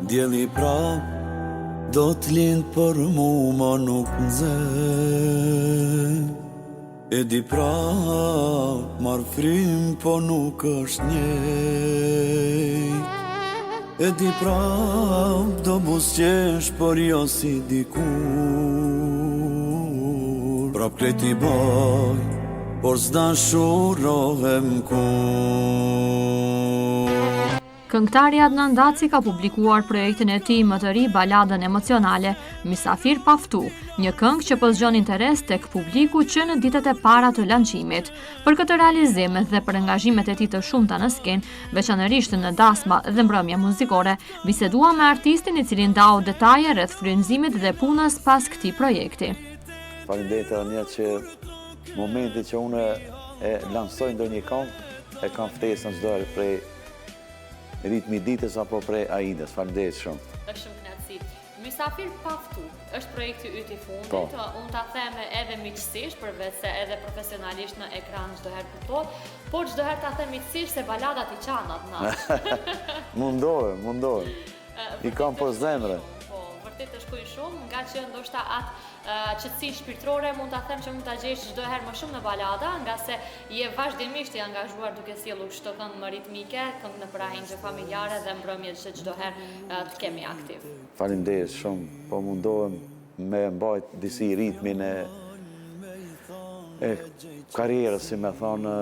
Djeli prap do t'lind për mu ma nuk nxe. E di prap mar frim po nuk është njej. E di prap do busqesh por jo si dikur. Prap kreti baj por s'da shurohem kur. Këngëtari Adnan Daci ka publikuar projektin e tij më të ri baladën emocionale Misafir pa ftu, një këngë që po zgjon interes tek publiku që në ditët e para të lançimit. Për këtë realizim dhe për angazhimet e tij të shumta në skenë, veçanërisht në dasma dhe mbrëmje muzikore, bisedua me artistin i cili ndau detaje rreth frymëzimit dhe punës pas këtij projekti. Faleminderit Ania që momenti që unë e lansoj ndonjë këngë e kam ftesën çdo herë prej ritmi ditës apo prej Aidas. Faleminderit shumë. Është shumë kënaqësi. Misafir pa ftu është projekti yt i fundit. Unë ta them edhe miqësisht, përveç se edhe profesionalisht në ekran çdo herë kuptohet, por çdo herë ta them miqësisht se baladat i çanat na. Mundohem. I kam për zemrën. Po, vërtet të shkojnë shumë, nga që ndoshta atë qetësi shpirtërore mund ta them që mund ta gjesh çdo herë më shumë në balada, nga se je vazhdimisht i angazhuar duke sjellur çdo këngë më ritmike, këngë në arrangje familjare dhe mbrëmjet që çdo herë të kemi aktiv. Faleminderit shumë, po mundohem me mbajt disi ritmin e karrierës, si me thonë,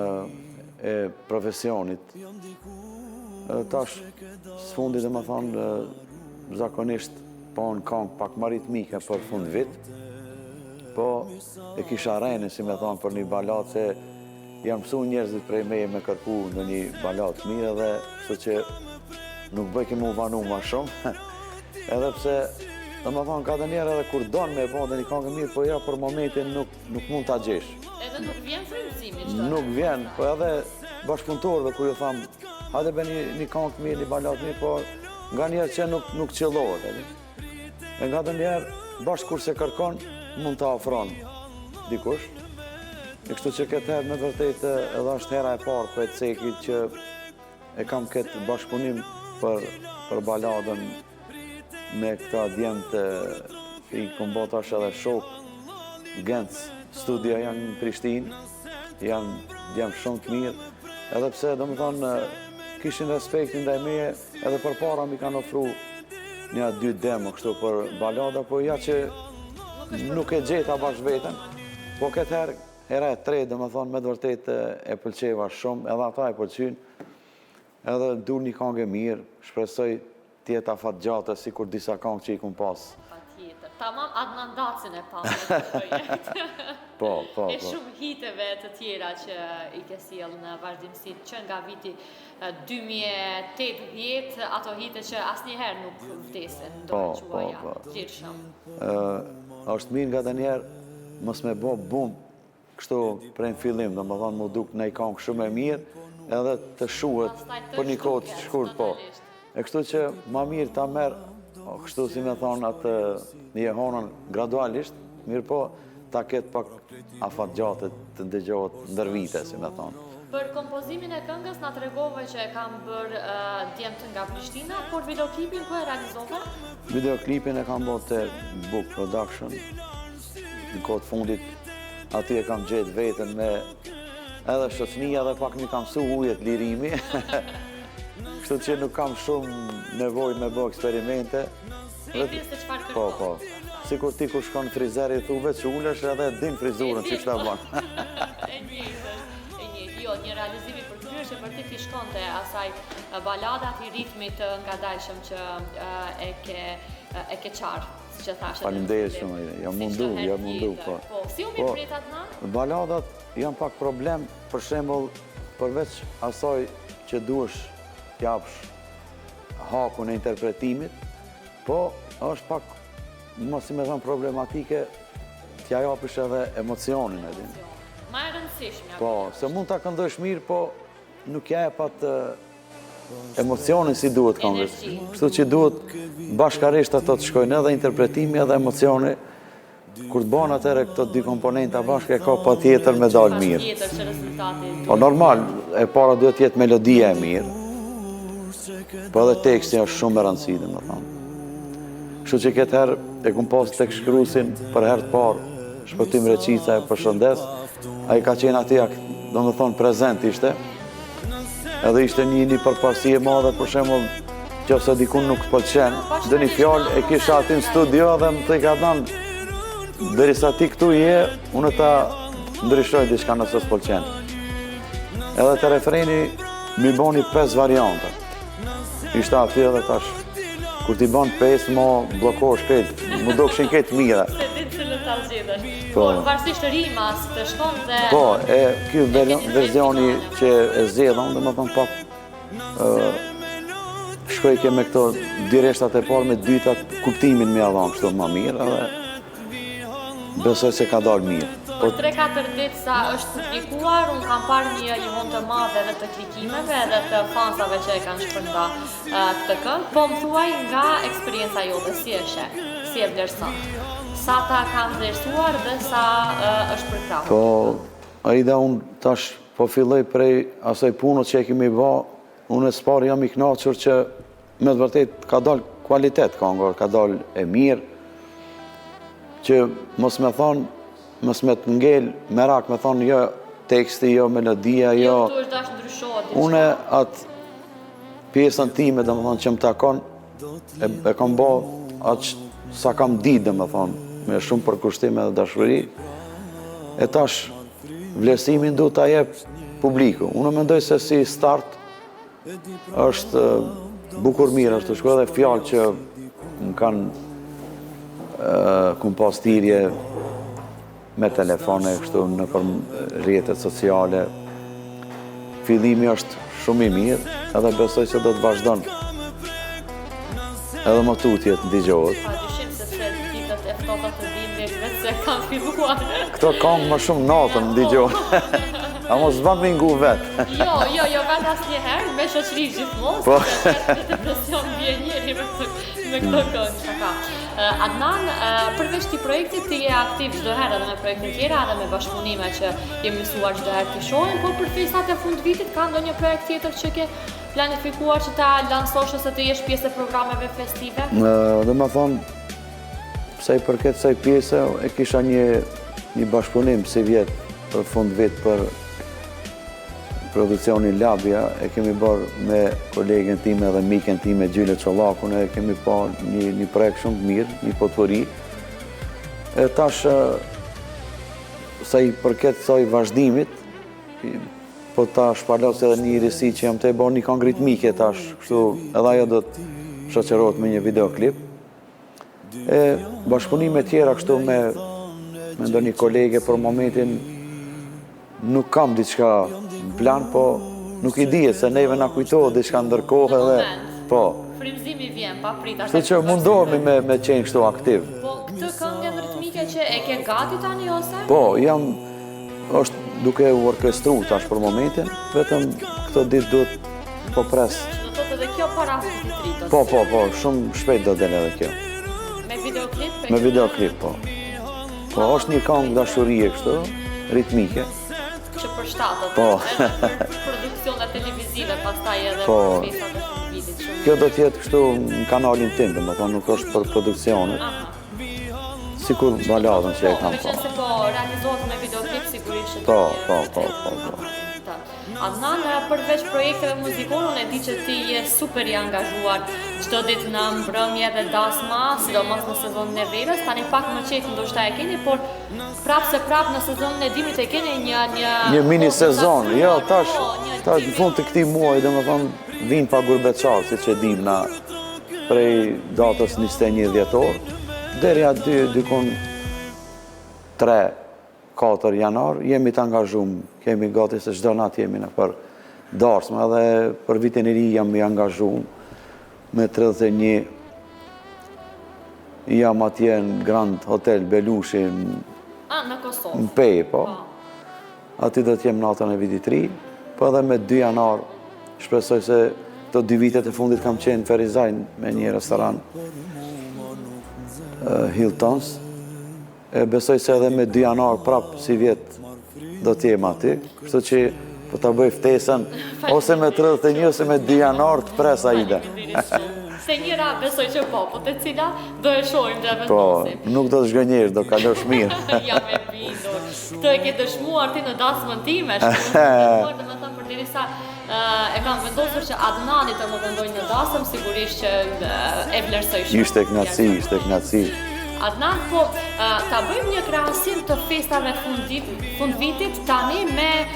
e profesionit. Tash, s'fundi dhe me thonë, zakonisht po në këngë pak më ritmike për fund vit, po e kisha rejnë, si me thonë, për një baladë se jam mësu njerëzit prej meje me kërku në një baladë të mirë dhe kështu që nuk bëj ke mu vanu ma shumë, edhe pse, dhe me thonë, ka dhe njerë edhe kur donë me e po dhe një këngë mirë, po ja për momentin nuk mund t'a gjesh. Edhe nuk vjen frymëzimi çdo. Nuk vjen, po edhe bashkëpunëtorëve kur ju thamë, hajde be një këngë të mirë, një baladë mirë, po nga njerë që nuk qëllohet, e nga dhe njerë, bashkë kur se kërkon, mund të ofron dikush. E kështu që këtë herë me vërtet edhe është hera e parë për e cekit që e kam këtë bashkëpunim për baladën me këta djemë të i kumbotash edhe shok Genc, studia janë në Prishtinë, janë djemë shumë të mirë, edhe pse do më thonë kishin respektin dhe meje, edhe për para mi kanë ofru një 2 demo kështu për balada, po ja që nuk e gjeta bash vetën, po këtë herë, hera e 3, dhe më thonë, me vërtet e pëlqeva shumë, edhe ata e pëlqynë, edhe dur një këngë e mirë, shpresoj tjeta fat gjate, si kur disa këngë që i kun pas. Patjetër, tamam Adnan Dacin e pa në projekt. Po. E shumë hiteve të tjera që i ke sjellë në vazhdimsi që nga viti 2018, ato hite që asnjëherë nuk vdesin, do të quaja, gjithshëm. Është mirë nga dhe njerë, mos me bo bum, kështu prej në fillim, dhe më thonë mu duk në i këngë shumë e mirë, edhe të shuhet për një kohë të shkurt, po. E kështu që ma mirë ta merë, kështu si me thonë atë një honën gradualisht, mirë po ta ketë pak afat gjatë të ndëgjohet ndër vite, si me thonë. Për kompozimin e këngës na tregove që e kam bërë djemët nga Prishtina, por videoklipin ku e realizove? Videoklipin e kam bërë të Book Production, në kohë fundit, aty e kam gjetë vetën me edhe shoqënia dhe pak një kam su ujet lirimi, kështu që nuk kam shumë nevoj me bërë eksperimente. E din se çfarë kërkon? Po. Sikur ti kur shkon frizeri, thu veç ulesh edhe din frizurën që shta ban. Jo, një realizimi për kryrë që për ti t'i shkonte asaj baladat i ritmit nga dajshëm që e ke qarë, si që thashe. Faleminderit shumë, jam mundu. Si u mirë prit Adnan? Baladat janë pak problem, për shembull, përveç asaj që duhesh t'japsh hakun e interpretimit, po është pak, mos i me thënë problematike, t'ja japësh edhe emocionin e din. Ma e rëndësishme. Po, se mund t'a këndojsh mirë, po nuk ja e pat emocionin si duhet këngës. Kështu që duhet bashkarisht ato të shkojnë edhe interpretimi edhe emocioni. Kur të banë atëre këto 2 komponenta bashkë, e ka pa tjetër me dalë mirë. Po normal, e para duhet jetë melodia e mirë, po edhe teksti është shumë e rëndësishme, më thonë. Kështu që këtë herë e kum pas tek shkruesin për herë të parë, Shpëtim Reqica e përshëndes. Ai ka qenë aty, domethënë prezent ishte. Edhe ishte një përparësi e madhe, për shembull, nëse dikun nuk pëlqen, dhe një fjalë e kisha aty në studio dhe më thej Adnan, derisa ti këtu je, unë ta ndryshoj diçka nëse s'pëlqen. Edhe te refreni mi boni 5 variante. Ishte aty edhe tash, kur ti bën 5, mo bllokohesh krejt, më dokshin krejt mira. Po, varsisht rimas të shkon dhe... Po, ky versioni që e zgjedhëm, domethënë pak shkoj ke me këto direshtat e parë me dytat, kuptimin me adhan kështu më mirë, edhe besoj se ka dalë mirë. Për 3-4 ditë sa është publikuar, unë kam parë një lëvizje të madhe edhe të klikimeve edhe të fansave që e kanë shpërnda këtë këngë, po më thuaj nga eksperienca jote, si e vlerëson? Sa ta kam vlerësuar dhe sa është përkrahur? Po, Aida, unë tash po filloj prej asaj punët që e kemi bë, unë s'pari jam i kënaqur që me të vërtet ka dalë kualitet këngë, ka dalë e mirë, që mos me thonë, mos me të ngel merak, me thonë jo teksti, jo melodia, jo... Këtu është dash ndryshohet. Une atë pjesën time, dhe më thonë, që më takon, e kam bo atë sa kam ditë, dhe më thonë, me shumë përkushtime dhe dashuri, e tash vlerësimin du ta jep publiku. Unë mendoj se si start është bukur mirë, është të shkoj dhe fjallë që më kanë kum pas thirrje me telefone, kështu në për rrjetet sociale. Fillimi është shumë i mirë, edhe besoj që do të vazhdon. Edhe më tutje të ndigjohet. Pa dyshim se ditët e ftohta të dimrit vetë se kanë filluar. Këto kanë më shumë natën ndigjohet. A mos zban me ngu vetë. Jo, vetë asnjëherë, me shoqëri gjithmonë, Po. se depresion bie njëri me këto këngë, çka. Adnan, përveç këtij projekti ti je aktiv çdo herë edhe me projekte tjera edhe me bashkëpunime që jemi mësuar çdo herë të shohim, po për festat e fund vitit ka ndonjë projekt tjetër që ke planifikuar që ta lansosh ose të jesh pjesë e programeve festive? Dhe më thonë, sa i përket kësaj pjese, e kisha një bashkëpunim si vjetë për fund vit për produksionin Labia, e kemi bërë me kolegen time dhe miken time Gjyle Çollakun, e kemi pa një projekt shumë të mirë, një potpori. E tash, sa i përket kësaj vazhdimit, po ta shpalos edhe një risi që jam të e bërë një këngë ritmike tash, kështu edhe ajo do të shoqërohet me një videoklip. E bashkëpunime tjera kështu me ndonjë kolege për momentin nuk kam diçka në plan, po nuk i dije se neve na kujtohet diçka ndërkohë edhe po. Frymëzimi vjen pa prit. Kështu që mundohemi me qenë kështu aktiv. Po këtë këngën ritmike që e ke gati tani ose? Po, është duke u orkestru tash për momentin, vetëm këto ditë duhet po pres. Do thotë edhe kjo para vitit rit. Po, shumë shpejt do del edhe kjo. Me videoklip? Me videoklip, po. Po, është një këngë dashurie kështu, ritmike. Që përshtatet. Po. Produksione televizive pastaj edhe Po. për festat e fund vitit. Kjo do t'jetë kështu në kanalin tim, dhe më thonë nuk është për produksionet. Sikur baladën që e kam Me qenë se po realizohet me videoklip sigurisht që Po. Adnan, përveç projekteve muzikore, unë e di që ti je super i angazhuar çdo ditë në mbrëmje dhe dasma, sidomos në sezonin e verës, tani pak më qetë ndoshta e keni, por prapë në sezonin e dimrit e keni një mini sezon, jo, tash në fund të këtij muaji, domethënë vinë pa gurbeçar, siç e dim na prej datës 21 dhjetor, deri aty dikon 3-4 janar, jemi të angazhuar, kemi gati se çdo natë jemi në për darsma dhe për vitin e ri jam i angazhuar me 31. Jam atje në Grand Hotel Belushi në Kosovë. Në Pej, po. Aty do t'jem natën e vitit ri, po edhe me 2 janar, shpresoj se të 2 vitet e fundit kam qenë në Ferizaj me një restoran Hiltons. E besoj se edhe me 2 janar prap si vjet do t'jem aty, kështu që po ta bëj ftesën ose me 31 ose me 2 janar të pres Aida. Se njëra besoj që po te cila do e shohim dhe Po, vendosim. nuk do të zhgënjesh, do kalosh mirë. Jam e bindur. Këtë e ke dëshmuar ti në dasmën time, dhe me thëmë përderisa e kam vendosur që Adnani të më vendojnë në dasëm, sigurisht që e vlerësoj shumë. Ishte knaci. Adnan, po, ta bëjmë një krahasim të festave fund vitit tani me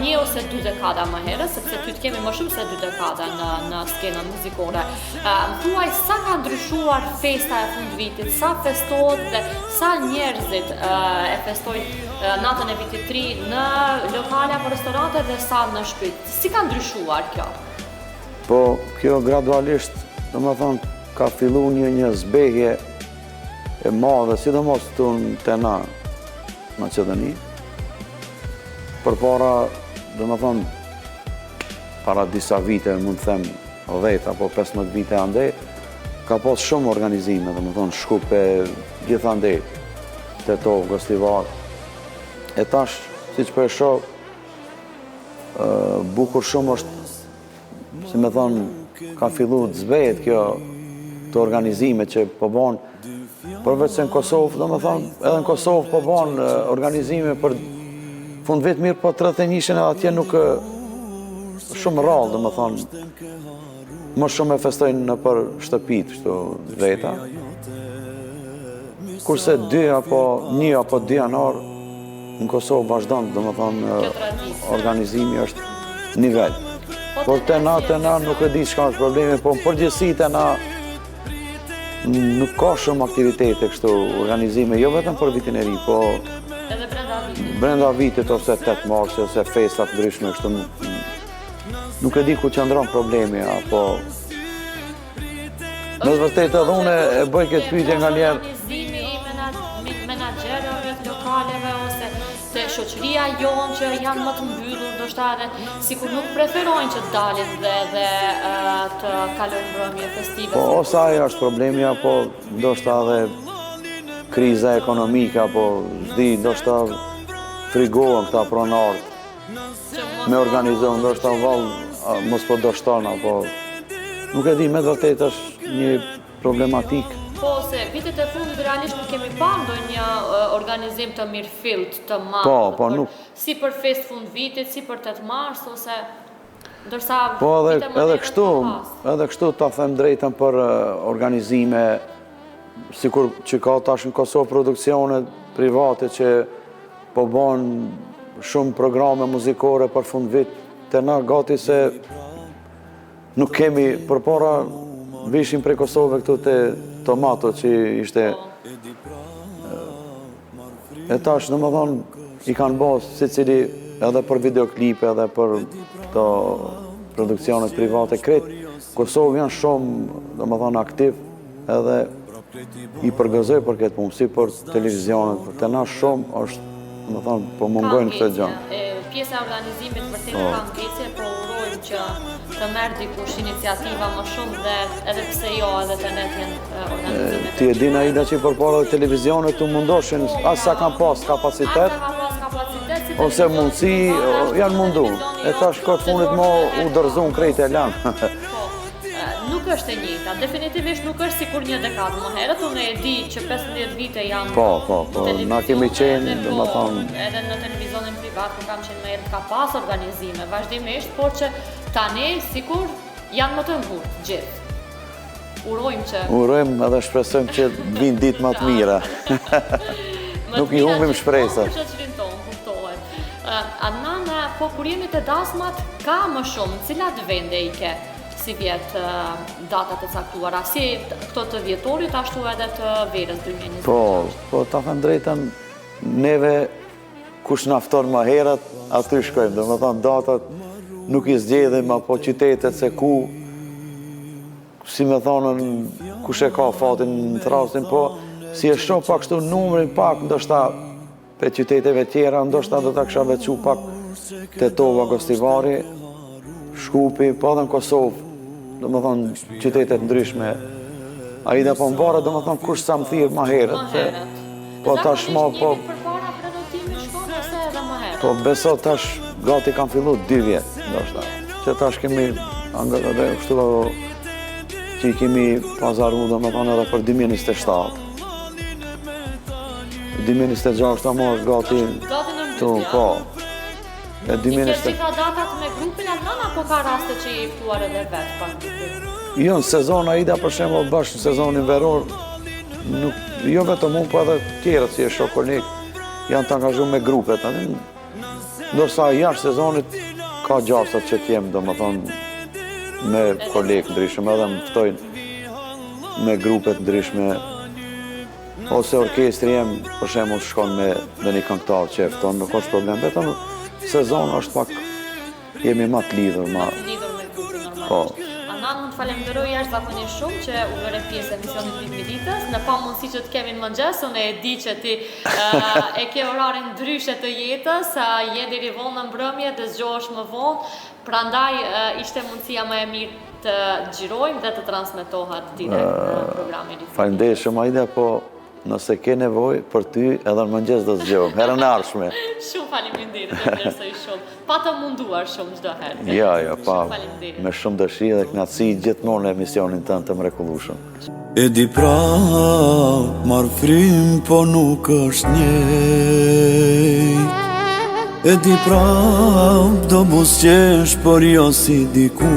një ose dy dekada më herë, sepse ty të kemi më shumë se 2 dekada në skenën muzikore. Më thuaj, sa ka ndryshuar festa e fund vitit, sa festohet dhe sa njerëzit e festojnë natën e vitit 3 në lokale apo restorante dhe sa në shtëpi. Si ka ndryshuar kjo? Po, kjo gradualisht, domethënë, ka fillu një zbehje e madhe, sidomos të na Maqedoni. Përpara, domethënë, para disa vite, mund të them 10 apo 15 vite andej, ka pas shumë organizime, domethënë shkupe gjithandej, Tetov, Gostivar. E tash, siç po e shoh, bukur shumë është, si me thonë, ka fillu të zbehet kjo të organizime që po bon, përveç se në Kosovë, do me thonë, edhe në Kosovë po bon organizime për fund vit mirë, po 31-shën edhe atje nuk shumë rrallë, do me thonë, më shumë e festojnë në për shtëpit, kështu veta. Kurse 1 apo 2 janar, në Kosovë vazhdon, do me thonë, organizimi është nivel. Por të na nuk e di çka është problemi, po në përgjithësi të na nuk ka shumë aktivitete kështu, organizime, jo vetëm për vitin e ri, po edhe brenda vitit ose 8 marsi ose festat ndryshme kështu, nuk e di ku qëndron problemi, apo në të vërtetë edhe unë e bëj këtë pyetje nganjëherë. Organizimi i menaxherëve të lokaleve ose të shoqëria jonë që janë më të mbyllur, ndoshta edhe sikur nuk preferojnë që të dalin dhe të kalojnë mbrëmje festive. Po ose ajo është problemi, apo ndoshta edhe kriza ekonomike, apo s'di, ndoshta frigohen këta pronarët me organizohen, ndoshta vallë mos po do shton, apo nuk e di, me vërtet është një problematik. Po, se vitet e fundit realisht nuk kemi pa ndonjë organizim të mirëfillt, të madh. Po, nuk. Si për fest fund vitit, si për 8 mars, ose ndërsa Po, edhe kështu ta them drejtën për organizime, sikur që ka tash në Kosovë produksione private që po bën shumë programe muzikore për fund vit, të na gati se nuk kemi, përpara vishim prej Kosovë këtu të Tomato që ishte e tash në më thonë i kanë bërë si cili edhe për videoklipe edhe për të produksionet private kretë. Kosovë janë shumë në më thonë aktiv edhe i përgëzoj për këtë punë, si për televizionet, për të na shumë është në më thonë po mungojnë këtë gjënë. Pjesa e organizimit vërtet ka ngecje, po urojmë që të merr dikush iniciativa më shumë dhe edhe pse jo edhe të net janë organizime. Ti e din Aida që përpara dhe televizionet të mundoshin, as sa kanë pas kapacitet, ose mundësi, janë mundu. E tash këtë fundit mo u dërzun krejt e lanë. Nuk është e njëjta, definitivisht nuk është sikur një dekadë më herët, unë e di që 15 vite janë Po, na kemi qenë, dhe më thonë... Edhe në televizionin privat, ku kam qenë më herët, ka pas organizime, vazhdimisht, por që tani, sikur, janë më të ngurtë, gjithë. Urojmë që... Urojmë edhe shpresojmë që vinë ditë më të mira. Nuk i humbim shpresat. Më të mira tonë, kuptohet. Adnan, po kur jemi të dasmat, ka më shumë, cilat vende i ke? Si vjetë datat e caktuara, si këto të vjetorit, ashtu edhe të verës 2020. Po, ta them drejtën, neve kush na fton më herët, aty shkojmë. Do më thonë, datat nuk i zgjedhim, apo qytetet se ku, si me thonën, kush e ka fatin në trasin, po, si e shoh pak kështu numrin pak, ndoshta për qyteteve tjera, ndoshta do ta kisha veçu pak Tetova, Gostivari, Shkupi, po edhe në Kosovë, do më thonë, qytetet ndryshme. Aida po më varë, do më thonë, kush sa më thirë ma herët. Po tash ma, po... Po beso tash, gati kam fillu 2 vjetë, ndoshta. Që tash kemi, kështu, që i kemi pazaru dhe me thonë edhe për 2027. 2026 ta marrë gati në po. I ke gjitha datat me grupin Adnan apo ka raste që i ftuar edhe vetë pak grupin? Jo, në sezon Aida për shembull bashkë në sezonin veror, jo vetëm unë, po edhe tjerët si e shoh kolegë, janë të angazhuar me grupet. Ndërsa jashtë sezonit ka gjasat që t'jem, domethënë, me kolegë ndryshme, edhe më ftojnë me grupet ndryshme, ose orkestri jem, për shembull, shkon me një këngëtar që e fton, nuk është problem, vetëm sezon është pak, jemi ma të lidhur, Lidhur me grupin normalisht. Adnan, unë të falenderoj jashtëzakonisht shumë që u bëre pjesë e emisionit Ritmi i Ditës. Në pa mundësi që të kemi në mëngjes, unë e di që ti e ke orarin ndryshe të jetës, je deri vonë në mbrëmje, dhe zgjohesh më vonë, prandaj ishte mundësia më e mirë të xhirojmë dhe të transmetohet direkt në programin Ritmi. Faleminderit shumë Aida, po nëse ke nevojë për ty edhe në mëngjes do zgjohem, herën e ardhshme. Shumë faleminderit, e vlerësoj shumë. Pa të munduar shumë çdo herë. Ja, pa, me shumë dëshirë dhe kënaqësi gjithmonë në emisionin tënd të mrekullueshëm. E di pra, marr frim, po nuk është njëjtë. E di pra, do buzëqesh, por jo si diku.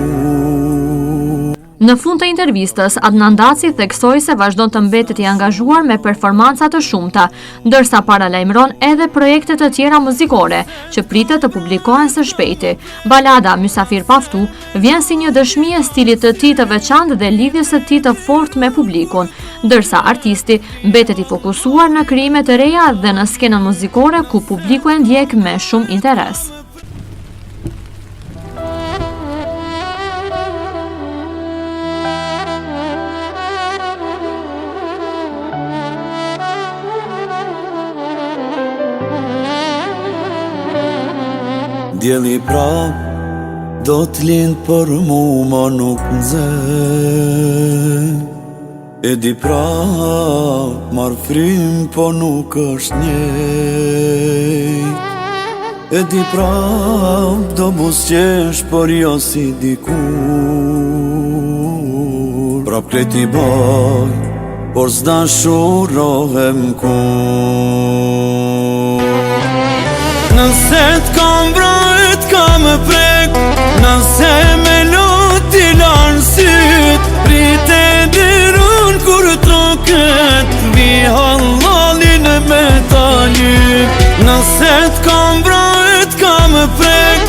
Në fund të intervistës, Adnan Daci theksoi se vazhdon të mbetet i angazhuar me performanca të shumta, ndërsa paralajmëron edhe projekte të tjera muzikore që pritet të publikohen së shpejti. Balada Mysafir Paftu vjen si një dëshmi e stilit të tij të veçantë dhe lidhjes së tij të fortë me publikun, ndërsa artisti mbetet i fokusuar në krijime të reja dhe në skenën muzikore ku publiku e ndjek me shumë interes. Djeli prap, do t'lind për mu ma nuk nxeh. E di prap, marr frim, po nuk është njëjtë. E di prap, do buzëqesh, por jo si dikur. Prap kreti baj, por s'da shurohem kur. Nëse t'kam brojt, ka më prek, nëse me lot t'i lanë syt, prite dirun kur troket, vi hallalin me ta lyp. Nëse t'kam brojt, ka më prek,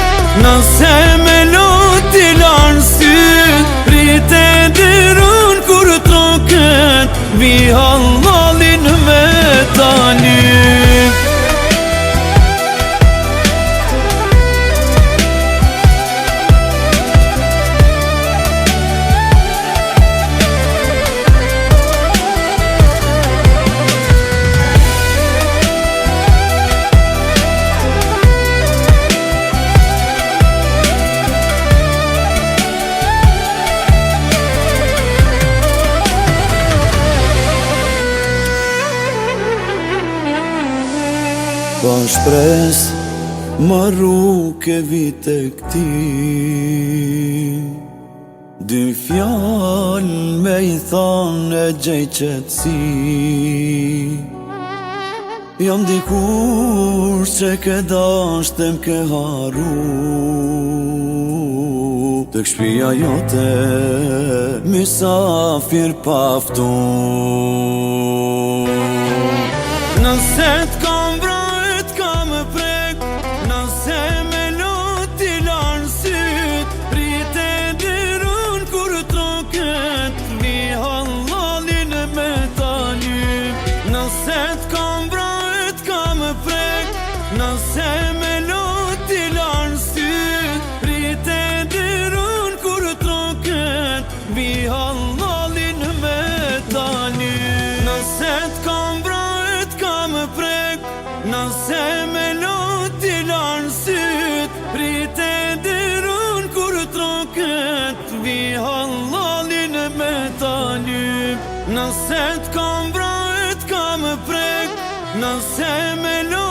nëse me lot t'i lanë syt, prite dirun kur troket, vi hallalin me ta lyp. Pa shpres, ma rruke vite këti, dy fjall me i thanë e gjej qetësi. Jam dikur që ke dasht e m'ke haru, të kshpia jote Mysafir Paftu. Nëse t'kam brojt, ka më prek, nëse me lot t'i lanë syt, prite dirun kur troket, vi hallalin me ta lyp. Nëse t'kam brojt, ka më prek, nëse me lot t'i lanë syt, prite dirun kur troket, vi hallalin me ta lyp. Nëse t'kam brojt, ka më prek, nëse me lot t'i lanë syt, prite dirun kur troket, vi hallalin me ta lyp. Nëse t'kam brojt, ka më prek, nëse me lot